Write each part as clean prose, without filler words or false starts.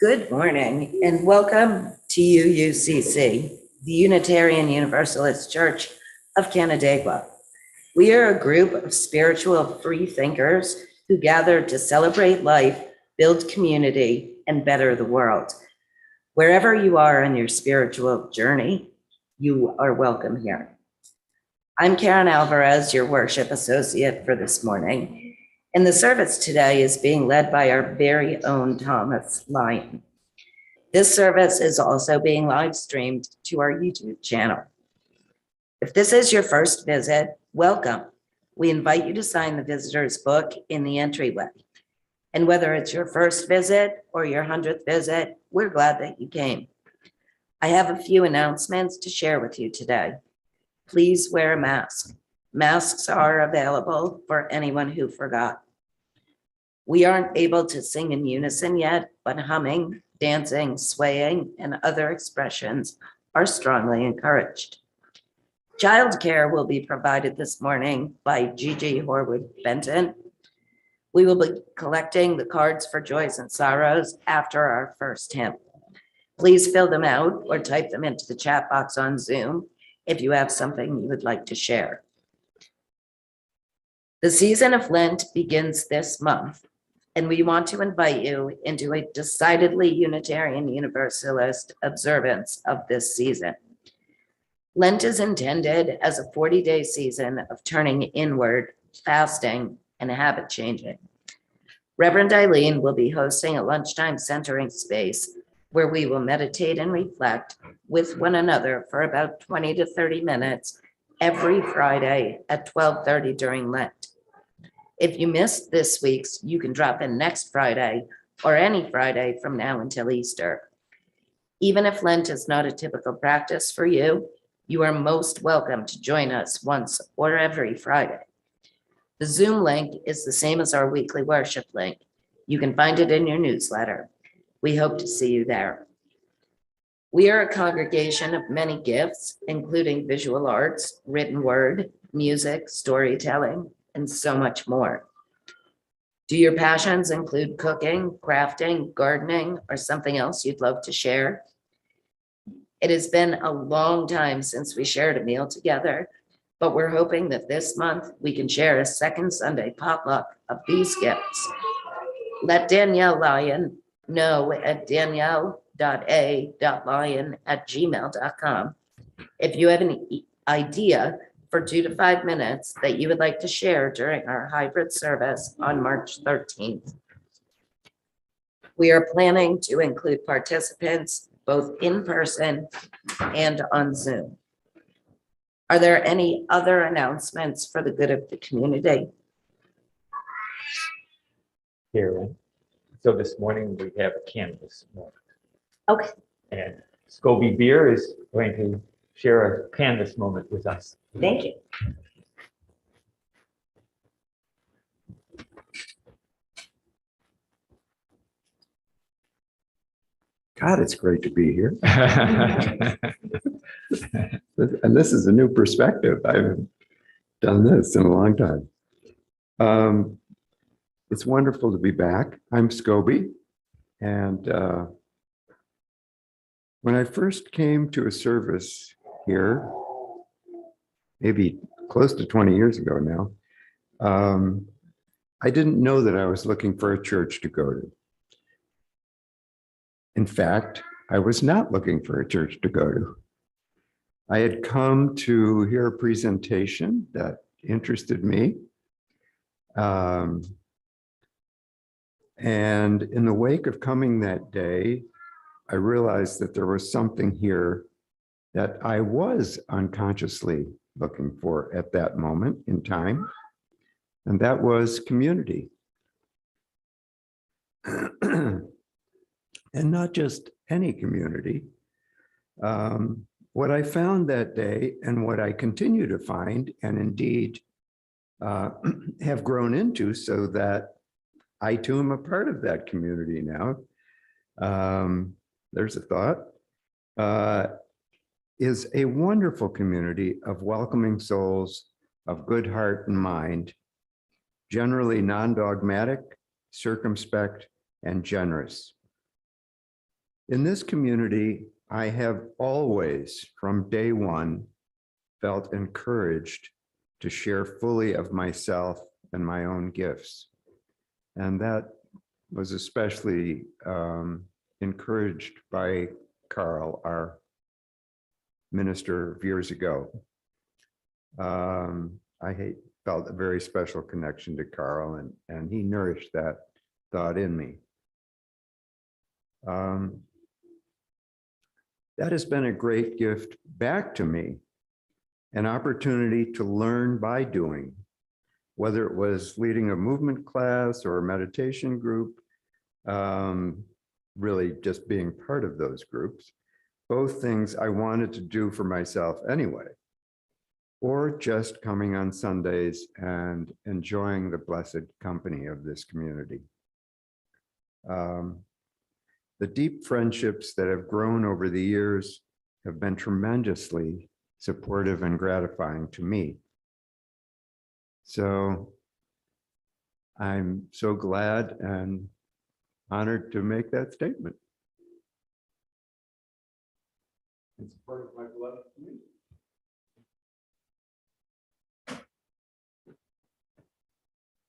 Good morning and welcome to UUCC, the Unitarian Universalist Church of Canandaigua. We are a group of spiritual free thinkers who gather to celebrate life, build community, and better the world. Wherever you are on your spiritual journey, you are welcome here. I'm Karen Alvarez, your worship associate for this morning. And the service today is being led by our very own Thomas Lyon. This service is also being live streamed to our YouTube channel. If this is your first visit, welcome. We invite you to sign the visitor's book in the entryway. And whether it's your first visit or your 100th visit, we're glad that you came. I have a few announcements to share with you today. Please wear a mask. Masks are available for anyone who forgot. We aren't able to sing in unison yet, but humming, dancing, swaying, and other expressions are strongly encouraged. Childcare will be provided this morning by Gigi Horwood Benton. We will be collecting the cards for joys and sorrows after our first hymn. Please fill them out or type them into the chat box on Zoom if you have something you would like to share. The season of Lent begins this month, and we want to invite you into a decidedly Unitarian Universalist observance of this season. Lent is intended as a 40-day season of turning inward, fasting, and habit changing. Reverend Eileen will be hosting a lunchtime centering space where we will meditate and reflect with one another for about 20 to 30 minutes every Friday at 12:30 during Lent. If you missed this week's, you can drop in next Friday or any Friday from now until Easter. Even if Lent is not a typical practice for you, you are most welcome to join us once or every Friday. The Zoom link is the same as our weekly worship link. You can find it in your newsletter. We hope to see you there. We are a congregation of many gifts, including visual arts, written word, music, storytelling, and so much more. Do your passions include cooking, crafting, gardening, or something else you'd love to share? It has been a long time since we shared a meal together, but we're hoping that this month we can share a second Sunday potluck of these gifts. Let Danielle Lyon know at danielle.a.lyon@gmail.com if you have an idea for 2 to 5 minutes that you would like to share during our hybrid service on March 13th. We are planning to include participants both in person and on Zoom. Are there any other announcements for the good of the community? Karen. So this morning we have a canvas moment. Okay. And Scobie Beer is going to share a canvas moment with us. Thank you. God, it's great to be here. And this is a new perspective. I haven't done this in a long time. It's wonderful to be back. I'm Scobie. And when I first came to a service here, maybe close to 20 years ago now, I didn't know that I was looking for a church to go to. In fact, I was not looking for a church to go to. I had come to hear a presentation that interested me. And in the wake of coming that day, I realized that there was something here that I was unconsciously looking for at that moment in time, and that was community. And not just any community. What I found that day and what I continue to find, and indeed have grown into so that I too am a part of that community now. There's a thought. Is a wonderful community of welcoming souls of good heart and mind, generally non-dogmatic, circumspect, and generous. In this community, I have always, from day one, felt encouraged to share fully of myself and my own gifts. And that was especially encouraged by Carl, our minister of years ago. I felt a very special connection to Carl, and he nourished that thought in me. That has been a great gift back to me, an opportunity to learn by doing, whether it was leading a movement class or a meditation group, really just being part of those groups, both things I wanted to do for myself anyway, or just coming on Sundays and enjoying the blessed company of this community. The deep friendships that have grown over the years have been tremendously supportive and gratifying to me. So I'm so glad and honored to make that statement. In support of my beloved community.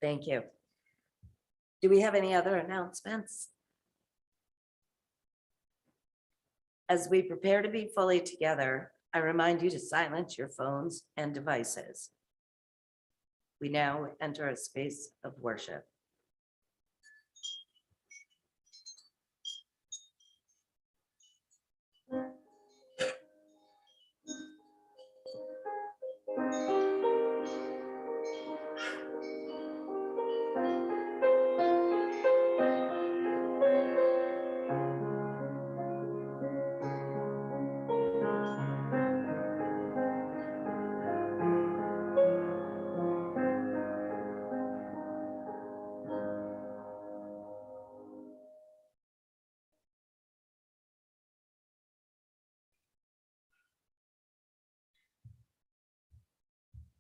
Thank you. Do we have any other announcements? As we prepare to be fully together, I remind you to silence your phones and devices. We now enter a space of worship.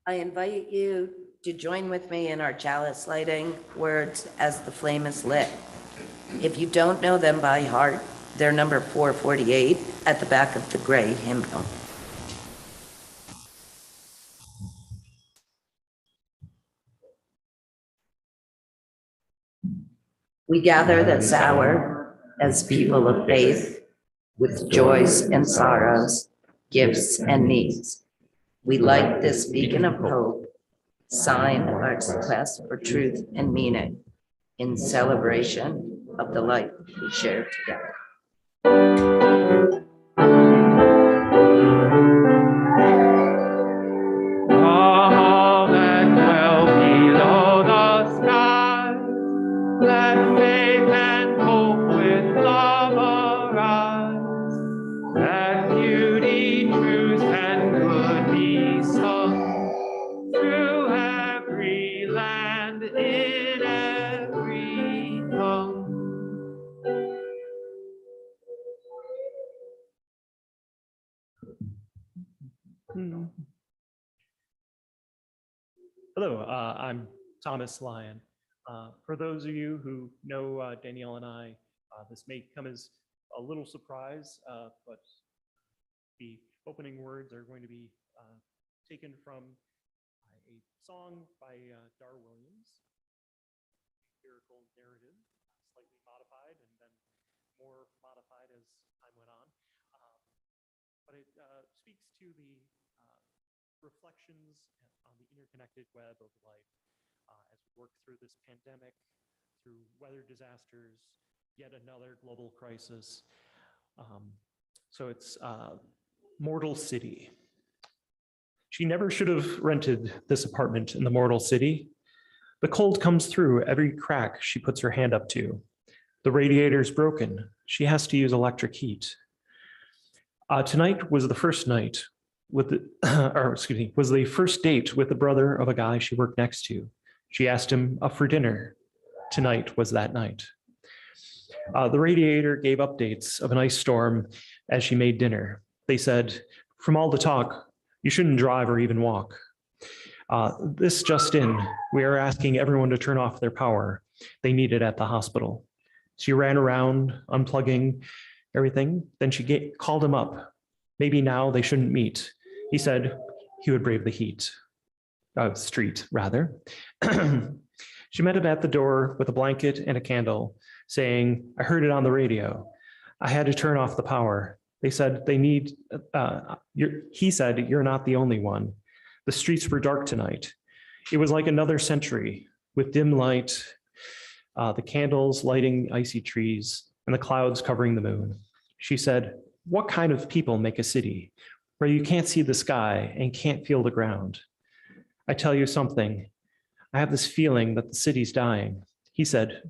I invite you to join with me in our chalice lighting words as the flame is lit. If you don't know them by heart, they're number 448 at the back of the gray hymnal. We gather this hour as people of faith with joys and sorrows, gifts and needs. We light this beacon of hope, sign our quest for truth and meaning in celebration of the life we share together. All that dwell below the sky, let faith and hope with love arise, that beauty, truth, and good be sung through every land, in every tongue. Hello, I'm Thomas Lyon. For those of you who know Danielle and I, this may come as a little surprise, but the opening words are going to be taken from a song by Dar Williams, lyrical narrative, slightly modified and then more modified as time went on. But it speaks to the reflections on the interconnected web of life as we work through this pandemic, through weather disasters, yet another global crisis. So it's Mortal City. She never should have rented this apartment in the Mortal City. The cold comes through every crack she puts her hand up to. The radiator's broken. She has to use electric heat. Tonight was the first night with was the first date with the brother of a guy she worked next to. She asked him up for dinner. Tonight was that night. The radiator gave updates of an ice storm as she made dinner. They said, from all the talk, you shouldn't drive or even walk. This just in, we are asking everyone to turn off their power. They need it at the hospital. She ran around, unplugging everything. Then she called him up. Maybe now they shouldn't meet. He said he would brave the heat. Street, rather. She met him at the door with a blanket and a candle, saying, I heard it on the radio. I had to turn off the power. They said they need, he said, you're not the only one. The streets were dark tonight. It was like another century with dim light, the candles lighting icy trees and the clouds covering the moon. She said, what kind of people make a city where you can't see the sky and can't feel the ground? I tell you something, I have this feeling that the city's dying. He said,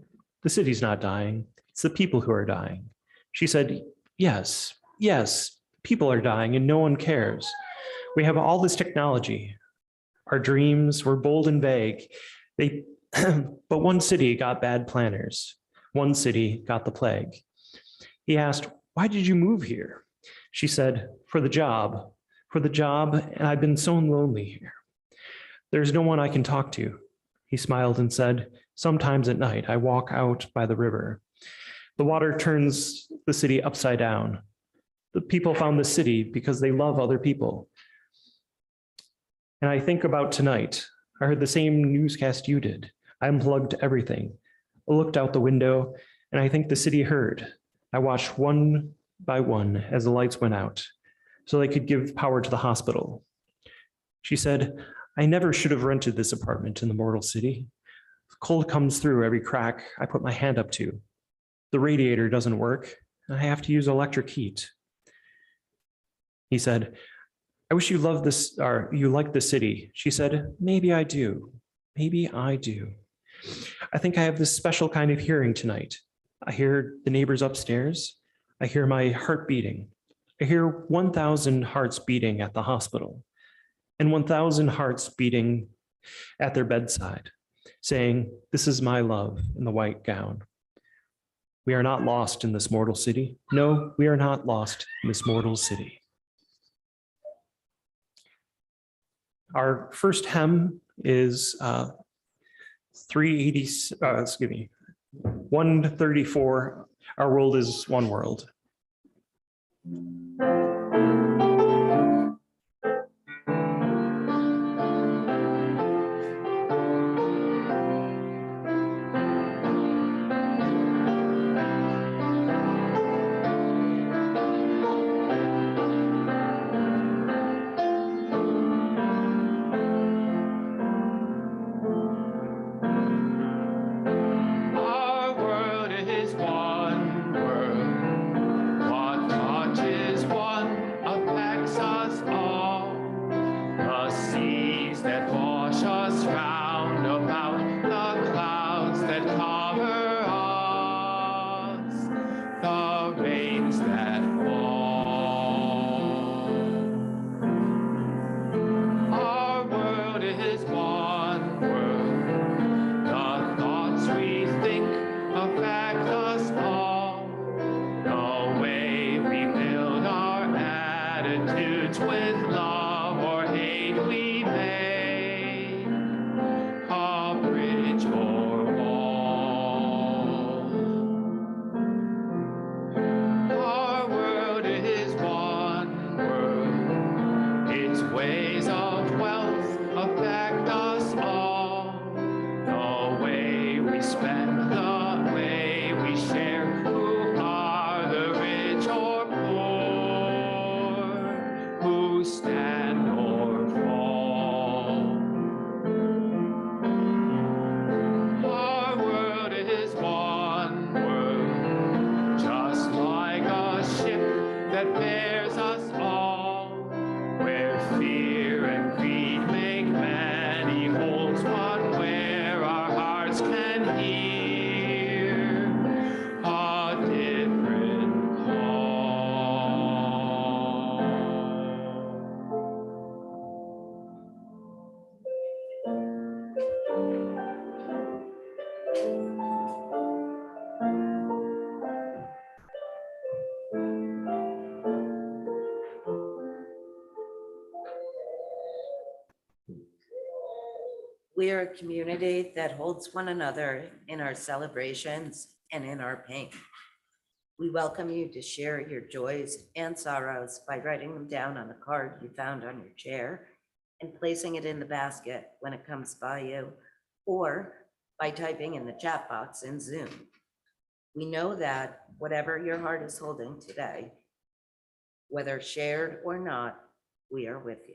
the city's not dying. It's the people who are dying. She said, yes, people are dying and no one cares. We have all this technology. Our dreams were bold and vague. But one city got bad planners. One city got the plague. He asked, why did you move here? She said, for the job, and I've been so lonely here. There's no one I can talk to. He smiled and said, sometimes at night I walk out by the river. The water turns the city upside down. The people found the city because they love other people. And I think about tonight. I heard the same newscast you did. I unplugged everything. I looked out the window and I think the city heard. I watched one by one as the lights went out so they could give power to the hospital. She said, I never should have rented this apartment in the mortal city. The cold comes through every crack I put my hand up to. The radiator doesn't work, and I have to use electric heat. He said, I wish you loved this, or you liked the city. She said, maybe I do. Maybe I do. I think I have this special kind of hearing tonight. I hear the neighbors upstairs. I hear my heart beating. I hear 1,000 hearts beating at the hospital and 1,000 hearts beating at their bedside, saying, this is my love in the white gown. We are not lost in this mortal city. No, we are not lost in this mortal city. Our first hymn is 134, Our World is One World. We are a community that holds one another in our celebrations and in our pain. We welcome you to share your joys and sorrows by writing them down on a card you found on your chair and placing it in the basket when it comes by you, or by typing in the chat box in Zoom. We know that whatever your heart is holding today, whether shared or not, we are with you.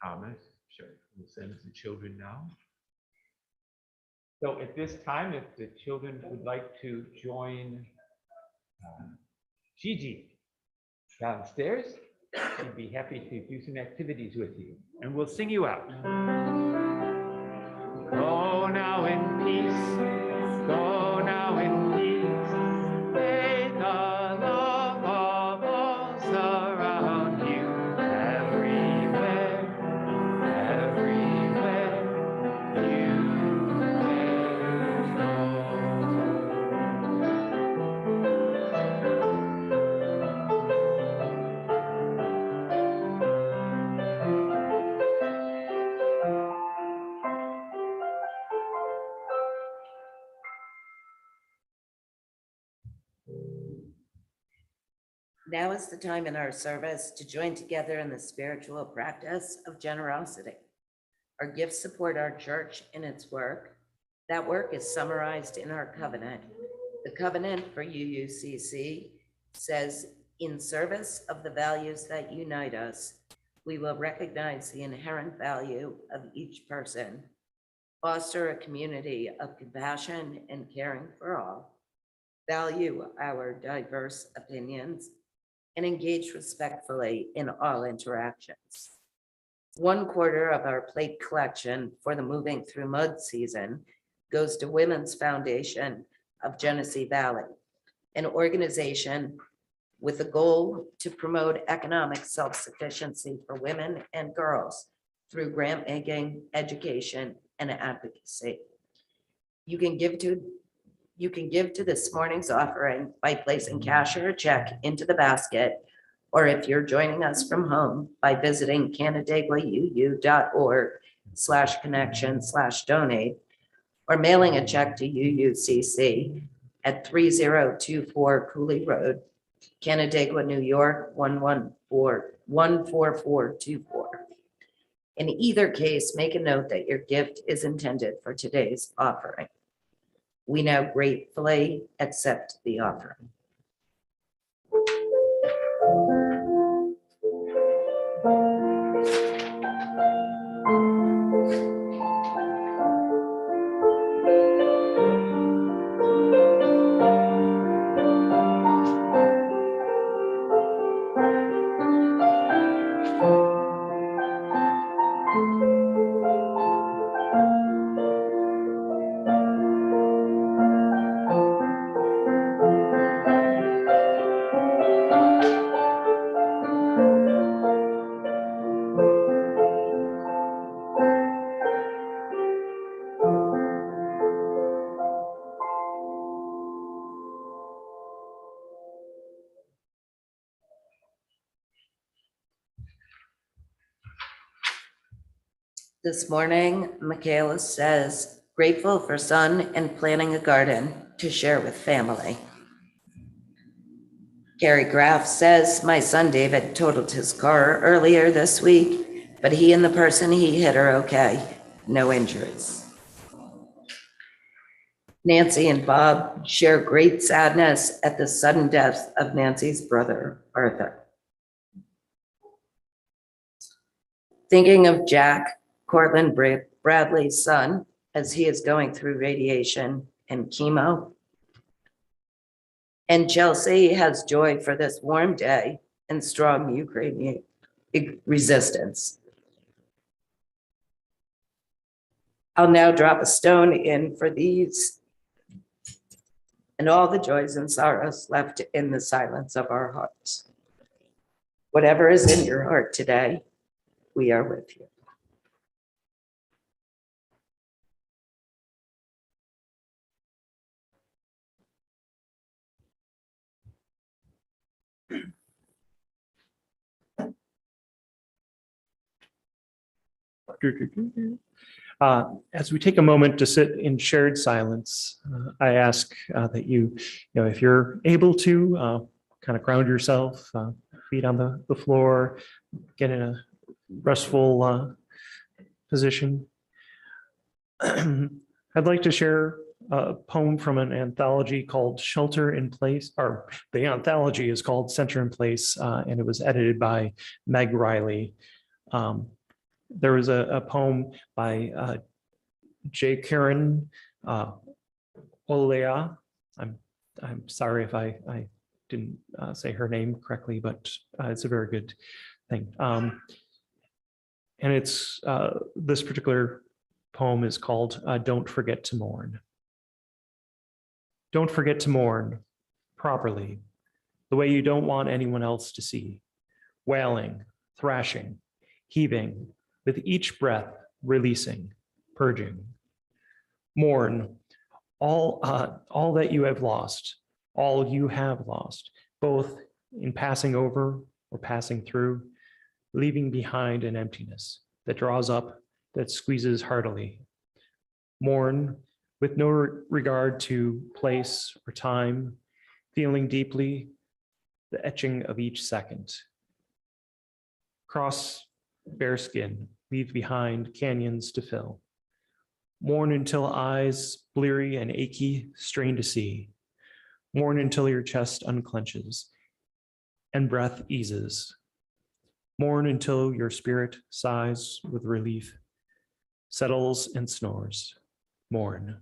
Thomas, sure, we'll send the children now. So at this time, if the children would like to join Gigi downstairs, she'd be happy to do some activities with you, and we'll sing you out. Go now in peace, go now in peace. May the love of all surround you everywhere, everywhere you may go. Now is the time in our service to join together in the spiritual practice of generosity. Our gifts support our church in its work. That work is summarized in our covenant. The covenant for UUCC says, in service of the values that unite us, we will recognize the inherent value of each person, foster a community of compassion and caring for all, value our diverse opinions, and engage respectfully in all interactions. 1/4 of our plate collection for the Moving Through Mud season goes to Women's Foundation of Genesee Valley, an organization with a goal to promote economic self-sufficiency for women and girls through grant making, education, and advocacy. You can give to this morning's offering by placing cash or a check into the basket, or if you're joining us from home, by visiting canandaiguauu.org/connection/donate, or mailing a check to UUCC at 3024 Cooley Road, Canandaigua, New York, 14424. In either case, make a note that your gift is intended for today's offering. We now gratefully accept the offering. This morning, Michaela says, grateful for sun and planting a garden to share with family. Gary Graff says, my son David totaled his car earlier this week. but he and the person he hit are okay. No injuries. Nancy and Bob share great sadness at the sudden death of Nancy's brother, Arthur. Thinking of Jack, Cortland Bradley's son, as he is going through radiation and chemo. And Chelsea has joy for this warm day and strong Ukrainian resistance. I'll now drop a stone in for these and all the joys and sorrows left in the silence of our hearts. Whatever is in your heart today, we are with you. As we take a moment to sit in shared silence, I ask that you, if you're able to, kind of ground yourself, feet on the floor, get in a restful position. I'd like to share a poem from an anthology called Shelter in Place, or the anthology is called Center in Place, and it was edited by Meg Riley. There was a poem by J. Karen Olea. I'm sorry if I didn't say her name correctly, but it's a very good thing. And it's this particular poem is called Don't Forget to Mourn. Don't forget to mourn properly, the way you don't want anyone else to see. Wailing, thrashing, heaving, with each breath releasing, purging. Mourn all that you have lost, all you have lost, both in passing over or passing through, leaving behind an emptiness that draws up, that squeezes heartily. Mourn with no regard to place or time, feeling deeply the etching of each second. Cross bare skin, leave behind canyons to fill. Mourn until eyes, bleary and achy, strain to see. Mourn until your chest unclenches and breath eases. Mourn until your spirit sighs with relief, settles and snores. Mourn.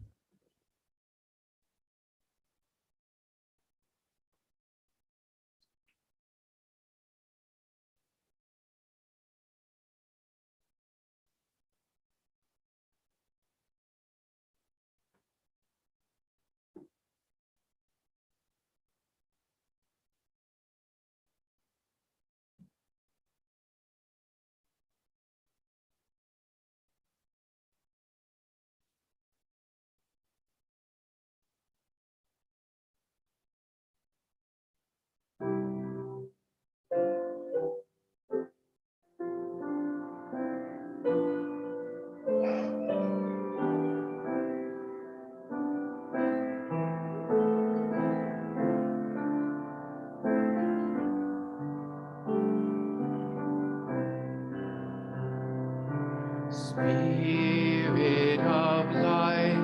Spirit of life,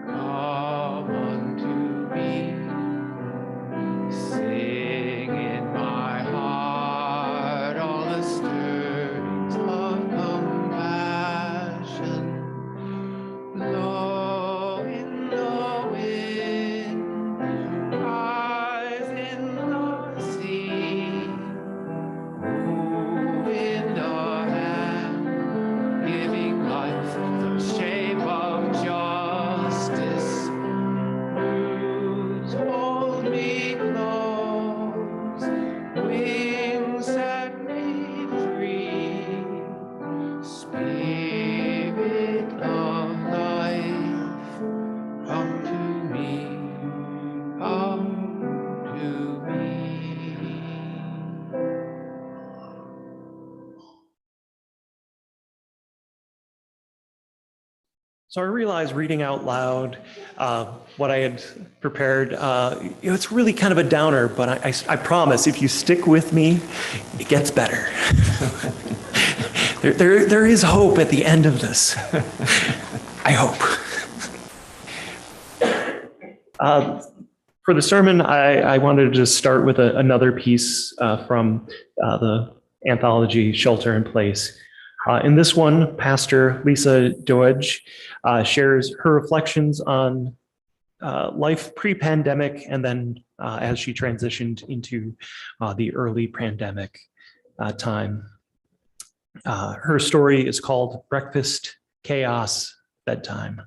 come unto me. Sing in my heart all the stirrings of compassion. Blow in the wind, rise in the sea. Move in the giving life the shape of justice. Roots hold me close, wings set me free. Spirit of life, come to me, come to me. So I realized reading out loud what I had prepared, it's really kind of a downer, but I promise if you stick with me, it gets better. there is hope at the end of this. I hope. For the sermon, I wanted to start with another piece from the anthology Shelter in Place. In this one, Pastor Lisa Doege shares her reflections on life pre-pandemic and then as she transitioned into the early pandemic time. Her story is called Breakfast, Chaos, Bedtime.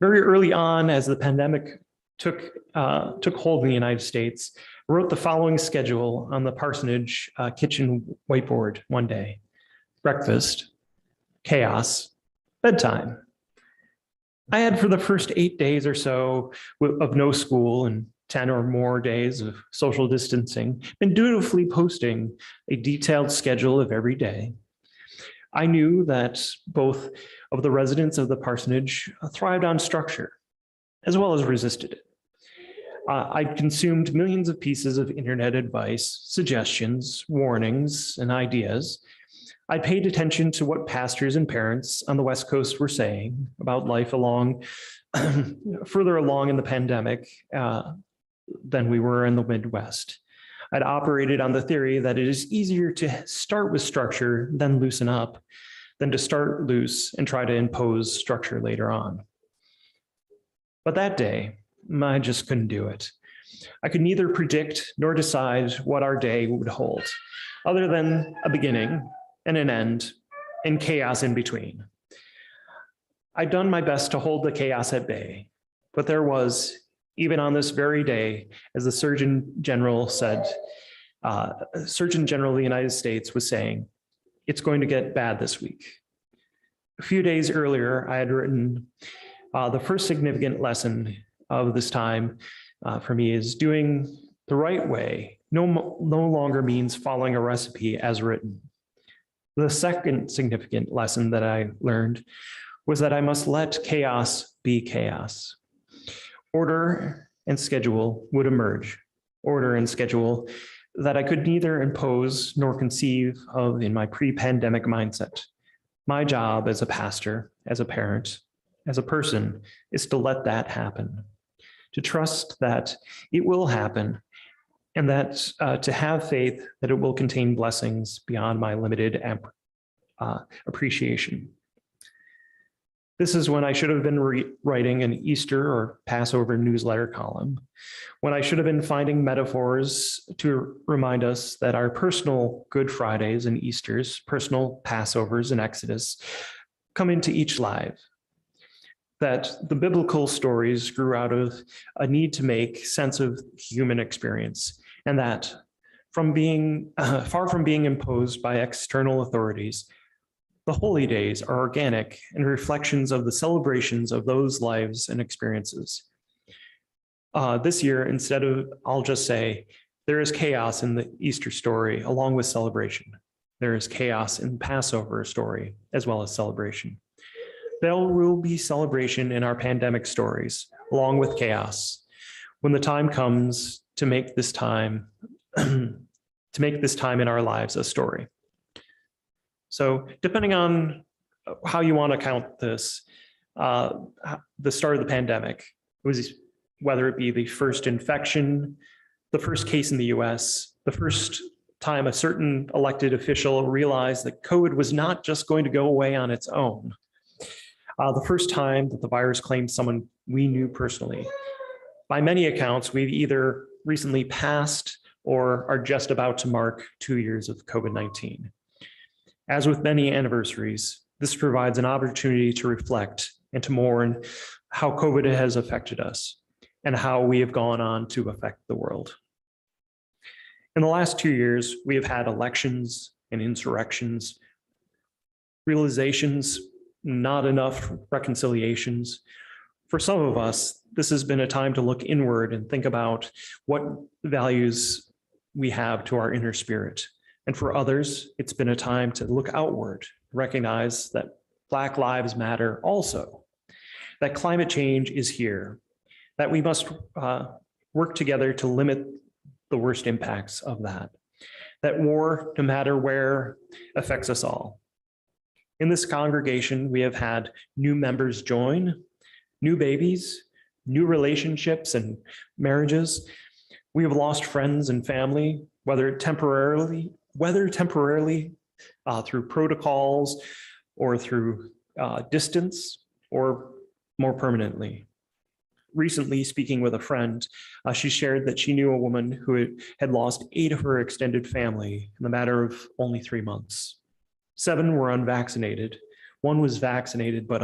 Very early on, as the pandemic took hold in the United States, I wrote the following schedule on the parsonage kitchen whiteboard one day. Breakfast, chaos, bedtime. I had, for the first 8 days or so of no school and 10 or more days of social distancing, been dutifully posting a detailed schedule of every day. I knew that both of the residents of the parsonage thrived on structure, as well as resisted it. I consumed millions of pieces of internet advice, suggestions, warnings, and ideas. I paid attention to what pastors and parents on the West Coast were saying about life further along in the pandemic than we were in the Midwest. I'd operated on the theory that it is easier to start with structure than loosen up than to start loose and try to impose structure later on. But that day, I just couldn't do it. I could neither predict nor decide what our day would hold, other than a beginning and an end and chaos in between. I'd done my best to hold the chaos at bay, but there was, even on this very day, as the Surgeon General said, Surgeon General of the United States was saying, it's going to get bad this week. A few days earlier, I had written the first significant lesson of this time for me is doing the right way no longer means following a recipe as written. The second significant lesson that I learned was that I must let chaos be chaos. Order and schedule would emerge. Order and schedule that I could neither impose nor conceive of in my pre-pandemic mindset. My job as a pastor, as a parent, as a person, is to let that happen, to trust that it will happen, and that to have faith that it will contain blessings beyond my limited appreciation. This is when I should have been writing an Easter or Passover newsletter column, when I should have been finding metaphors to remind us that our personal Good Fridays and Easters, personal Passovers and Exodus, come into each life. That the biblical stories grew out of a need to make sense of human experience, and that from being far from being imposed by external authorities, the holy days are organic and reflections of the celebrations of those lives and experiences. This year, instead of, I'll just say, there is chaos in the Easter story along with celebration. There is chaos in the Passover story as well as celebration. There will be celebration in our pandemic stories, along with chaos, when the time comes to make this time in our lives a story. So depending on how you want to count this, the start of the pandemic, was whether it be the first infection, the first case in the US, the first time a certain elected official realized that COVID was not just going to go away on its own. The first time that the virus claimed someone we knew personally. By many accounts, we've either recently passed or are just about to mark 2 years of COVID-19. As with many anniversaries, this provides an opportunity to reflect and to mourn how COVID has affected us and how we have gone on to affect the world. In the last 2 years, we have had elections and insurrections, realizations, not enough reconciliations. For some of us, this has been a time to look inward and think about what values we have to our inner spirit. And for others, it's been a time to look outward, recognize that Black Lives Matter also, that climate change is here, that we must work together to limit the worst impacts of that, that war, no matter where, affects us all. In this congregation, we have had new members join, new babies, new relationships and marriages. We have lost friends and family, whether temporarily through protocols or through distance, or more permanently. Recently, speaking with a friend, she shared that she knew a woman who had lost 8 of her extended family in the matter of only 3 months. 7 were unvaccinated. 1 was vaccinated but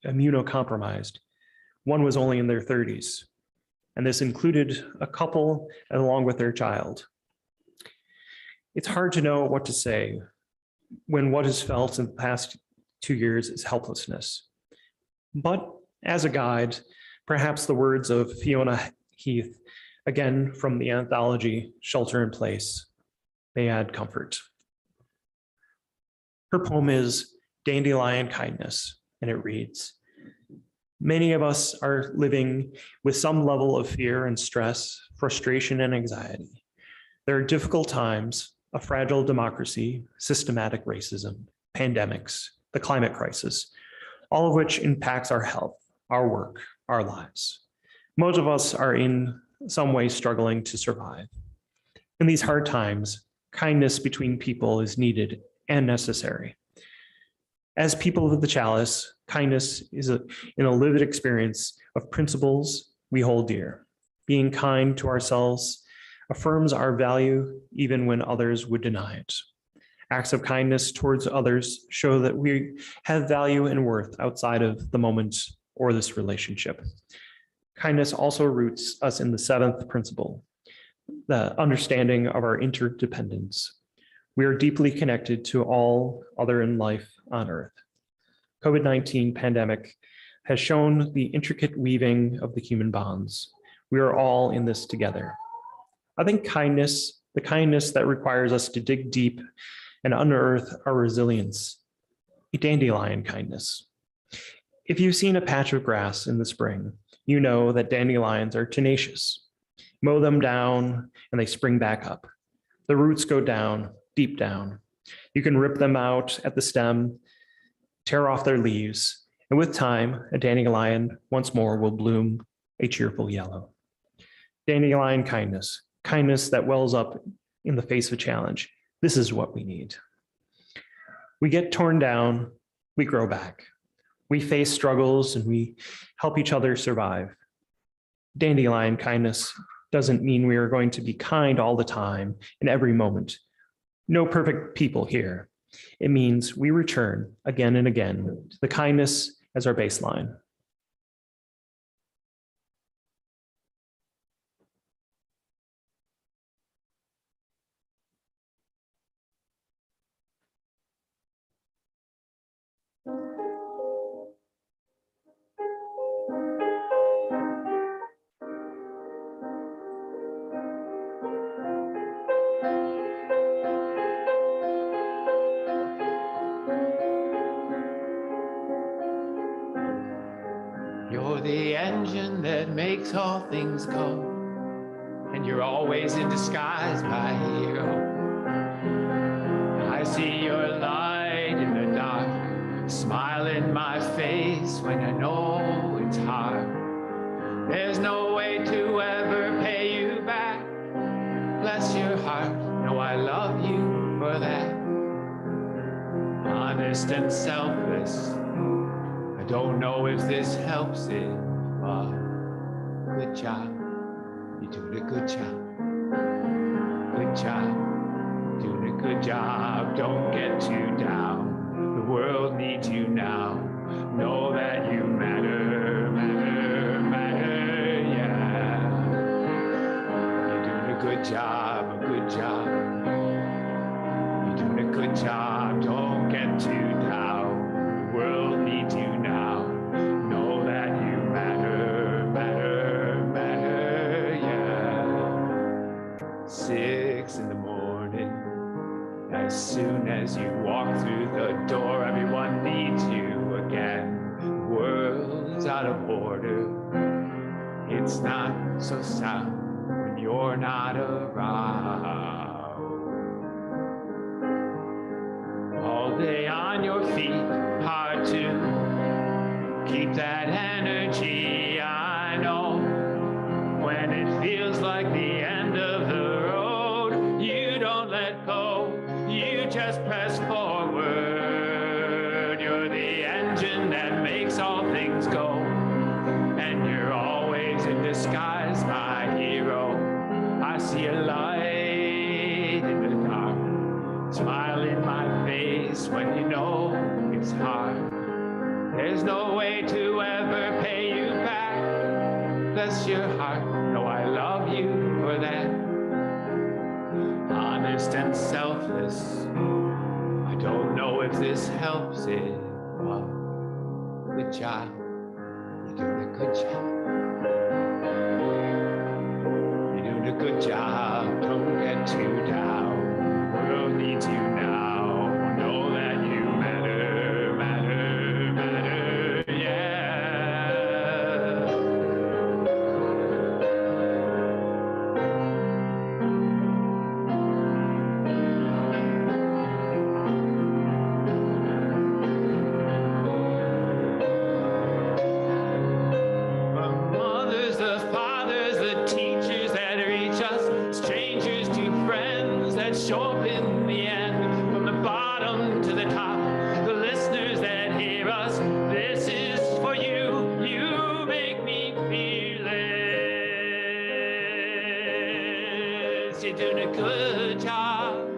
immunocompromised. 1 was only in their 30s. And this included a couple along with their child. It's hard to know what to say when what is felt in the past 2 years is helplessness. But as a guide, perhaps the words of Fiona Heath, again from the anthology Shelter in Place, may add comfort. Her poem is Dandelion Kindness, and it reads, many of us are living with some level of fear and stress, frustration and anxiety. There are difficult times, a fragile democracy, systematic racism, pandemics, the climate crisis, all of which impacts our health, our work, our lives. Most of us are in some way struggling to survive. In these hard times, kindness between people is needed and necessary. As people of the chalice, kindness is in a lived experience of principles we hold dear. Being kind to ourselves affirms our value even when others would deny it. Acts of kindness towards others show that we have value and worth outside of the moment or this relationship. Kindness also roots us in the 7th principle, the understanding of our interdependence. We are deeply connected to all other in life on earth. COVID-19 pandemic has shown the intricate weaving of the human bonds. We are all in this together. I think kindness, the kindness that requires us to dig deep and unearth our resilience, a dandelion kindness. If you've seen a patch of grass in the spring, you know that dandelions are tenacious. Mow them down and they spring back up. The roots go down, deep down. You can rip them out at the stem, tear off their leaves, and with time, a dandelion once more will bloom a cheerful yellow. Dandelion kindness, kindness that wells up in the face of a challenge. This is what we need. We get torn down, we grow back. We face struggles and we help each other survive. Dandelion kindness doesn't mean we are going to be kind all the time in every moment. No perfect people here. It means we return again and again to the kindness as our baseline. You're the engine that makes all things go, and you're always in disguise, my hero. I see your light in the dark, smile in my face when I know it's hard. There's no way to ever pay you back. Bless your heart, know I love you for that. Honest and selfless, I don't know if this helps it, but good job, you're doing a good job. Good job, doing a good job, don't get too down. The world needs you now, know that you matter, matter, matter, yeah. You're doing a good job, a good job. You're doing a good job, don't get too down. The world needs you now, know that you matter, matter, matter, yeah. 6 in the morning, as soon as you walk through the door, everyone needs you again. The world's out of order, it's not so sound when you're not around. keep that energy. I know when it feels like the end of the road, you don't let go, you just press forward. You're the engine that makes all things go, and you're always in disguise, my hero. I see a light in the dark, smile in my face when you know it's hard. There's no way to ever pay you back. Bless your heart, know I love you for that. Honest and selfless, I don't know if this helps it. Oh, good job, you're doing a good job. You're doing a good job, don't get too down. The world needs you now. Know that you matter, matter, matter, yeah. The mothers, the fathers, the teachers that reach us, strangers to friends that show up in the end, from the bottom to the top, the listeners that hear us, this is for you, you make me fearless. You're doing a good job,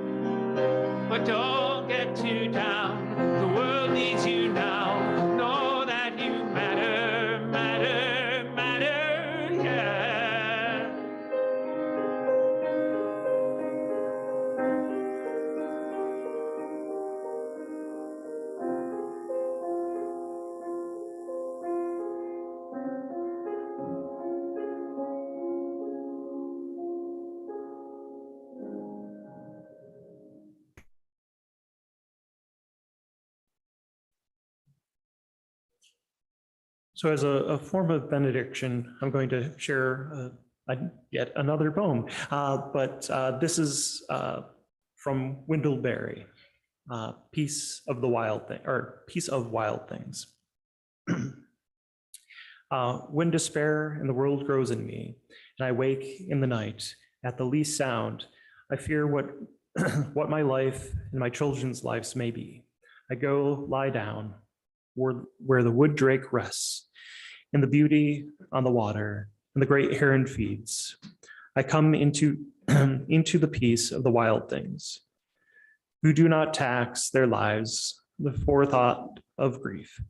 but don't get too down, the world needs you now, know that you matter, matter, matter, yeah. So as a form of benediction, I'm going to share yet another poem, but this is from Wendell-Berry, Piece of the Wild Thing, or Piece of Wild Things. When despair in the world grows in me, and I wake in the night, at the least sound, I fear what what my life and my children's lives may be. I go lie down where the wood drake rests, in the beauty on the water, and the great heron feeds. I come into into the peace of the wild things, who do not tax their lives the forethought of grief.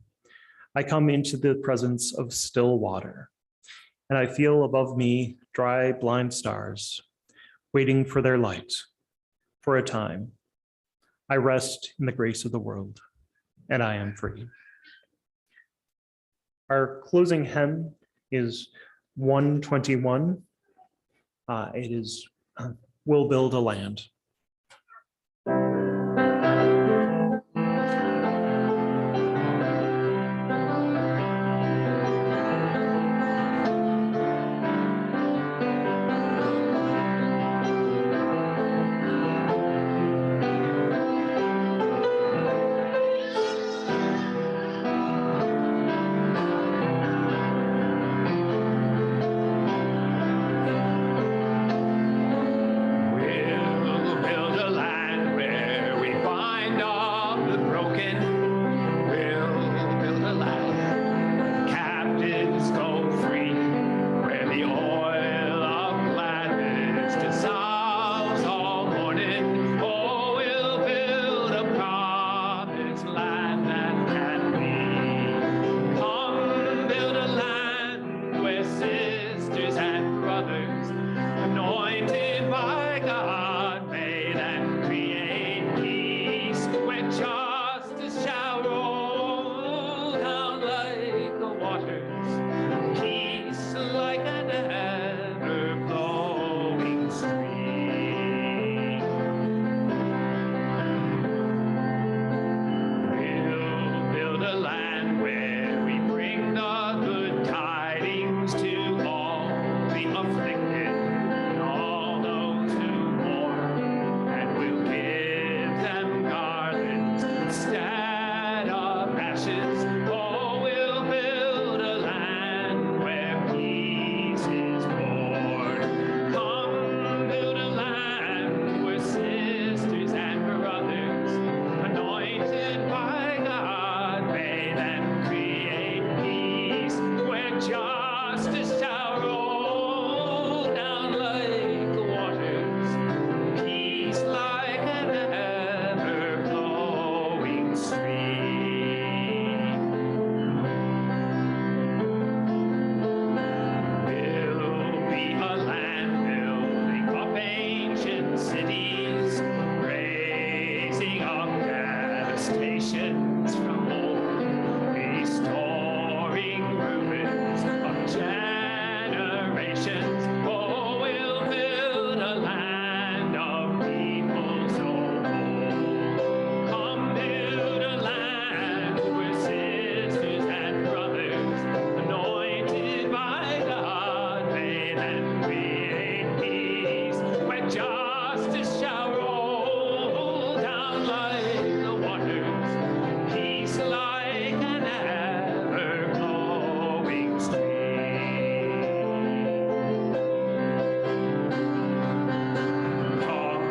I come into the presence of still water, and I feel above me dry, blind stars, waiting for their light. For a time, I rest in the grace of the world, and I am free. Our closing hymn is 121. It is We'll Build a Land. nations from old, restoring ruins of generations. Oh, we'll build a land of people so bold. Come build a land where sisters and brothers, anointed by God, may then create peace, where justice shall roll down like the waters, peace like an ever-flowing stream. Come,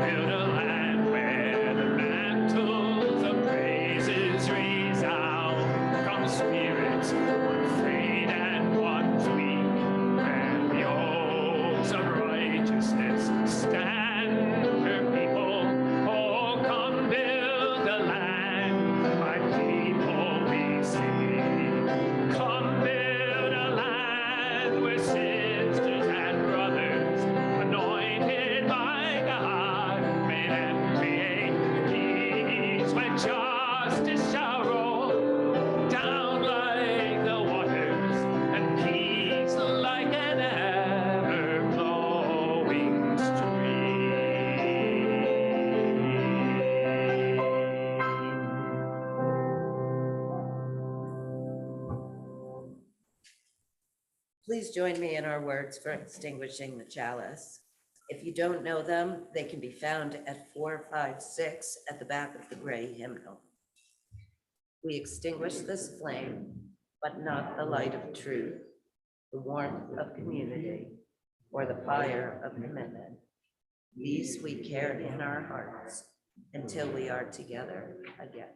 build a land where the mantles of praises resound. Come, spirits, one fade and one's weak, where the oaks of righteousness stand her people. Oh, come build a land, my people we sing. Come build a land where sisters and brothers, anointed by God, may then create peace, where justice shall roll down like the waters, and peace like an ever-flowing stream. Please join me in our words for extinguishing the chalice. If you don't know them, they can be found at 456 at the back of the gray hymnal. We extinguish this flame, but not the light of truth, the warmth of community, or the fire of commitment. These we carry in our hearts until we are together again.